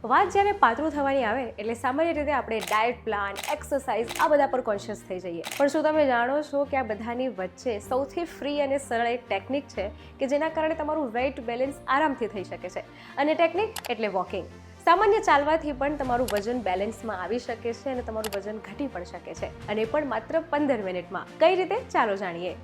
વાત જ્યારે પાતળું થવાની આવે એટલે સામાન્ય રીતે આપણે ડાયટ પ્લાન, એક્સરસાઇઝ આ બધા પર કોન્શિયસ થઈ જઈએ. પણ શું તમે જાણો છો કે આ બધાની વચ્ચે સૌથી ફ્રી અને સરળ એક ટેકનિક છે કે જેના કારણે તમારું વેઇટ બેલેન્સ આરામથી થઈ શકે છે. અને ટેકનિક એટલે વોકિંગ. સામાન્ય ચાલવાથી પણ તમારું વજન બેલેન્સમાં આવી શકે છે અને તમારું વજન ઘટી પણ શકે છે, અને પણ માત્ર 15 મિનિટમાં. કઈ રીતે? ચાલો જાણીએ.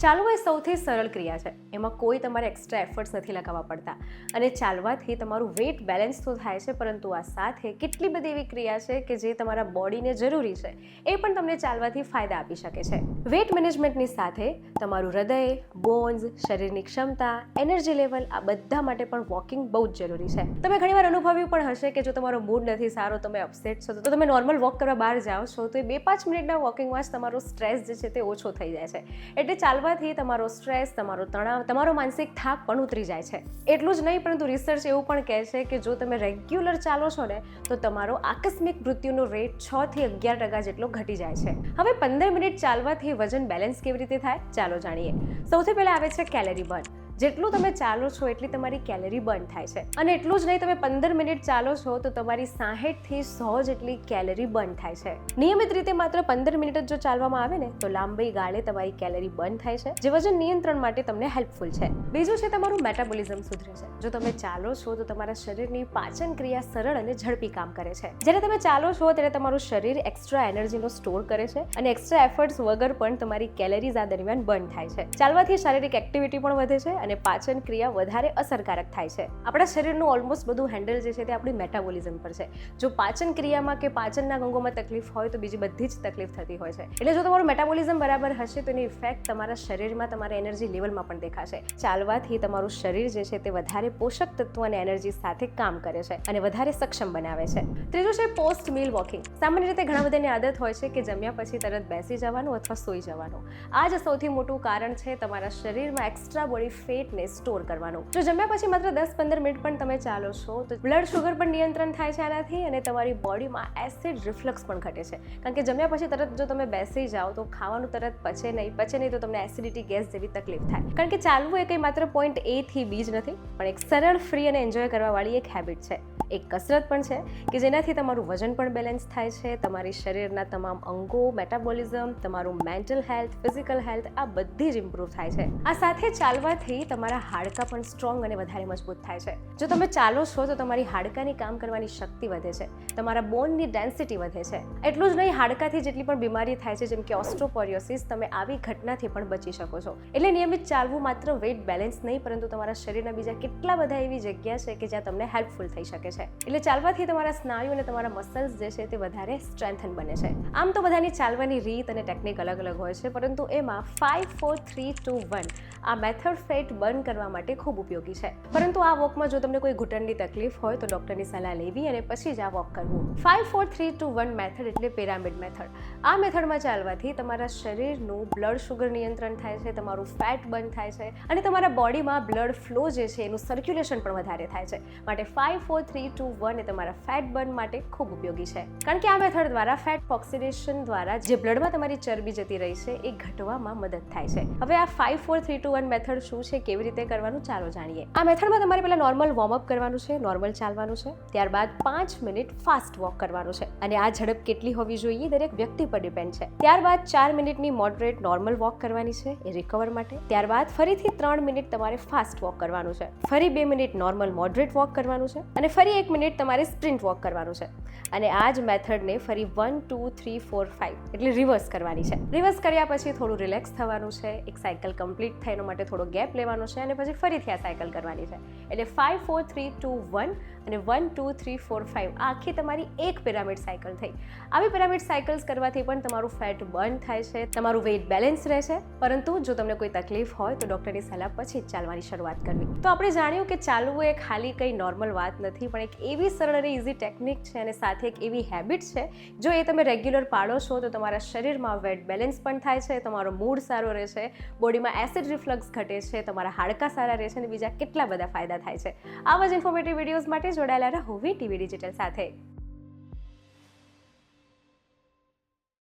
ચાલવું એ સૌથી સરળ ક્રિયા છે. એમાં કોઈ તમારે એક્સ્ટ્રા એફર્ટ્સ નથી લગાવવા પડતા, અને ચાલવાથી તમારું વેઇટ બેલેન્સ તો થાય છે, પરંતુ આ સાથે કેટલી બધી એવી ક્રિયા છે કે જે તમારા બોડીને જરૂરી છે, એ પણ તમને ચાલવાથી ફાયદા આપી શકે છે. વેઇટ મેનેજમેન્ટની સાથે તમારું હૃદય, બોન્સ, શરીરની ક્ષમતા, એનર્જી લેવલ આ બધા માટે પણ વોકિંગ બહુ જ જરૂરી છે. તમે ઘણીવાર અનુભવ્યું પણ હશે કે જો તમારો મૂડ નથી સારો, તમે અપસેટ છો, તો તમે નોર્મલ વોક કરવા બહાર જાઓ છો તો એ 2-5 મિનિટના વોકિંગમાં જ તમારો સ્ટ્રેસ જે છે તે ઓછો થઈ જાય છે. એટલે ચાલવાથી તમારો સ્ટ્રેસ, તમારો તણાવ, તમારો માનસિક થાક પણ ઉતરી જાય છે. એટલું જ નહીં, પરંતુ રિસર્ચ એવું પણ કહે છે કે જો તમે રેગ્યુલર ચાલો છો ને તો તમારો આકસ્મિક મૃત્યુનો રેટ 6 થી 11% જેટલો ઘટી જાય છે. હવે 15 મિનિટ ચાલવાથી વજન બેલેન્સ કેવી રીતે થાય? ચાલો જાણીએ. સૌથી પહેલા આવે છે કેલેરી બર્ન. જેટલું તમે ચાલો છો એટલી તમારી કેલેરી બર્ન થાય છે. અને એટલું જ નહીં, તમે 15 મિનિટ ચાલો છો તો તમારી 60 થી 100 જેટલી કેલેરી બર્ન થાય છે. નિયમિત રીતે માત્ર 15 મિનિટ જ જો ચાલવામાં આવે ને તો લાંબી ગાળે તમારી કેલેરી બર્ન થાય છે, જે વજન નિયંત્રણ માટે તમને હેલ્પફુલ છે. બીજું છે તમારું મેટાબોલિઝમ સુધરે છે. જો તમે ચાલો છો તો તમારા શરીરની પાચન ક્રિયા સરળ અને ઝડપી કામ કરે છે. જ્યારે તમે ચાલો છો ત્યારે તમારું શરીર એક્સ્ટ્રા એનર્જીનો સ્ટોર કરે છે, અને એક્સ્ટ્રા એફર્ટ્સ વગર પણ તમારી કેલેરીઝ આ દરમિયાન બર્ન થાય છે. ચાલવાથી શારીરિક એક્ટિવિટી પણ વધે છે અને પાચન ક્રિયા વધારે અસરકારક થાય છે. આપણા શરીરનું ઓલમોસ્ટ બધું હેન્ડલ જે છે તે આપણી મેટાબોલિઝમ પર છે. જો પાચન ક્રિયામાં કે પાચનના અંગોમાં તકલીફ હોય તો બીજી બધી જ તકલીફ થતી હોય છે. એટલે જો તમારું મેટાબોલિઝમ બરાબર હશે તો એની ઇફેક્ટ તમારા શરીરમાં, તમારા એનર્જી લેવલમાં પણ દેખાશે. ચાલવાથી તમારું શરીર જે છે તે વધારે પોષક તત્વો અને એનર્જી સાથે કામ કરે છે અને વધારે સક્ષમ બનાવે છે. ત્રીજું છે પોસ્ટ મીલ વોકિંગ. સામાન્ય રીતે ઘણા બધાની આદત હોય છે કે જમ્યા પછી તરત બેસી જવાનું અથવા સૂઈ જવાનું. આ જ સૌથી મોટું કારણ છે તમારા શરીરમાં એક્સ્ટ્રા બોડી ફેટને સ્ટોર કરવાનું. જો જમ્યા પછી માત્ર 10-15 મિનિટ પણ તમે ચાલો છો તો બ્લડ શુગર પણ નિયંત્રણ થાય છે આનાથી, અને તમારી બોડીમાં એસિડ રિફ્લક્સ પણ ઘટે છે. કારણ કે જમ્યા પછી તરત જો તમે બેસી જાઓ તો ખાવાનું તરત પચે નહીં તો તમને એસિડિટી, ગેસ જેવી તકલીફ થાય. કારણ કે ચાલવું એ કંઈ માત્ર પોઈન્ટ A થી B જ નથી, પણ એક સરળ, ફ્રી અને એન્જોય કરવાવાળી એક હેબિટ છે. એક કસરત પણ છે કે જેનાથી તમારું વજન પણ બેલેન્સ થાય છે, તમારી શરીરના તમામ અંગો, મેટાબોલિઝમ, તમારું મેન્ટલ હેલ્થ, ફિઝિકલ હેલ્થ આ બધી જ ઇમ્પ્રૂવ થાય છે. આ સાથે ચાલવાથી તમારા હાડકાં પણ સ્ટ્રોંગ અને વધારે મજબૂત થાય છે. જો તમે ચાલો છો તો તમારી હાડકાની કામ કરવાની શક્તિ વધે છે, તમારા બોનની ડેન્સિટી વધે છે. એટલું જ નહીં, હાડકાથી જેટલી પણ બીમારી થાય છે જેમ કે ઓસ્ટ્રોપોરિયોસિસ, તમે આવી ઘટનાથી પણ બચી શકો છો. એટલે નિયમિત ચાલવું માત્ર વેઇટ બેલેન્સ નહીં, પરંતુ તમારા શરીરના બીજા કેટલા બધા એવી જગ્યા છે કે જ્યાં તમને હેલ્પફુલ થઈ શકે છે. એટલે ચાલવાથી તમારા સ્નાયુ અને તમારા મસલ્સ જે છે તે વધારે સ્ટ્રેન્થન બને છે. આમ તો બધાની ચાલવાની રીત અને ટેકનિક અલગ અલગ હોય છે, પરંતુ એમાં 5, 4, 3, 2, 1 આ મેથડ ફેટ બર્ન કરવા માટે ખૂબ ઉપયોગી છે. પરંતુ આ વોકમાં જો તમને કોઈ ઘૂંટણની તકલીફ હોય તો ડૉક્ટરની સલાહ લેવી અને પછી જ આ વોક કરવું. 5, 4, 3, 2, 1 મેથડ એટલે પિરામિડ મેથડ. આ મેથડમાં ચાલવાથી તમારા શરીરનું બ્લડ શુગર નિયંત્રણ થાય છે, તમારું ફેટ બર્ન થાય છે, અને તમારા બોડીમાં બ્લડ ફ્લો જે છે એનું સર્ક્યુલેશન પણ વધારે થાય છે. માટે 5, 4, 3, 2, 1 એ તમારા ફેટ બર્ન માટે ખૂબ ઉપયોગી છે. કારણ કે આ મેથડ દ્વારા ફેટ ઓક્સિડેશન દ્વારા જે બ્લડમાં તમારી ચરબી જતી રહી છે એ ઘટવામાં મદદ થાય છે. હવે આ 5, 4, 3, 2, 1 મેથડ શું છે, કેવી રીતે કરવાનું, ચાલો જાણીએ. આ મેથડમાં તમારે પહેલા નોર્મલ વોર્મઅપ કરવાનું છે, નોર્મલ ચાલવાનું છે, ત્યારબાદ 5 મિનિટ ફાસ્ટ વોક કરવાનું છે. અને આ ઝડપ કેટલી હોવી જોઈએ દરેક વ્યક્તિ પર ડિપેન્ડ છે. ત્યારબાદ 4 મિનિટની મોડરેટ નોર્મલ વોક કરવાની છે એ રિકવર માટે. ત્યારબાદ ફરીથી 3 મિનિટ તમારે ફાસ્ટ વોક કરવાનું છે. ફરી 2 મિનિટ નોર્મલ મોડરેટ વોક કરવાનું છે, અને ફરી 1 મિનિટ તમારે સ્પ્રિન્ટ વોક કરવાનું છે. અને આ જ મેથડને ફરી 1, 2, 3, 4, 5 એટલે રિવર્સ કરવાની છે. રિવર્સ કર્યા પછી થોડું રિલેક્સ થવાનું છે, એક સાયકલ કમ્પ્લીટ થાય એના માટે થોડો ગેપ લેવાનો છે, અને પછી ફરીથી આ સાયકલ કરવાની છે. એટલે 5, 4, 3, 2, 1 અને 1, 2, 3, 4, 5 આ આખી તમારી એક પિરામિડ સાયકલ થઈ. આવી પિરામિડ સાયકલ્સ કરવાથી પણ તમારું ફેટ બર્ન થાય છે, તમારું વેઇટ બેલેન્સ રહે છે. પરંતુ જો તમને કોઈ તકલીફ હોય તો ડૉક્ટરની સલાહ પછી જ ચાલવાની શરૂઆત કરવી. તો આપણે જાણ્યું કે ચાલવું એ ખાલી કંઈ નોર્મલ વાત નથી, પણ એક એવી સરળ અને ઇઝી ટેકનિક છે, અને સાથે એક એવી હેબિટ છે જો એ તમે રેગ્યુલર પાડો છો તો તમારા શરીરમાં વેટ બેલેન્સ પણ થાય છે, તમારો મૂડ સારો રહે છે, બોડીમાં એસિડ રિફ્લક્સ ઘટે છે, તમારા હાડકાં સારા રહે છે, અને બીજા કેટલા બધા ફાયદા થાય છે. આવા જ ઇન્ફોર્મેટિવ વિડીયોઝ માટે જોડાયેલા રહો વીટીવી ડિજિટલ સાથે.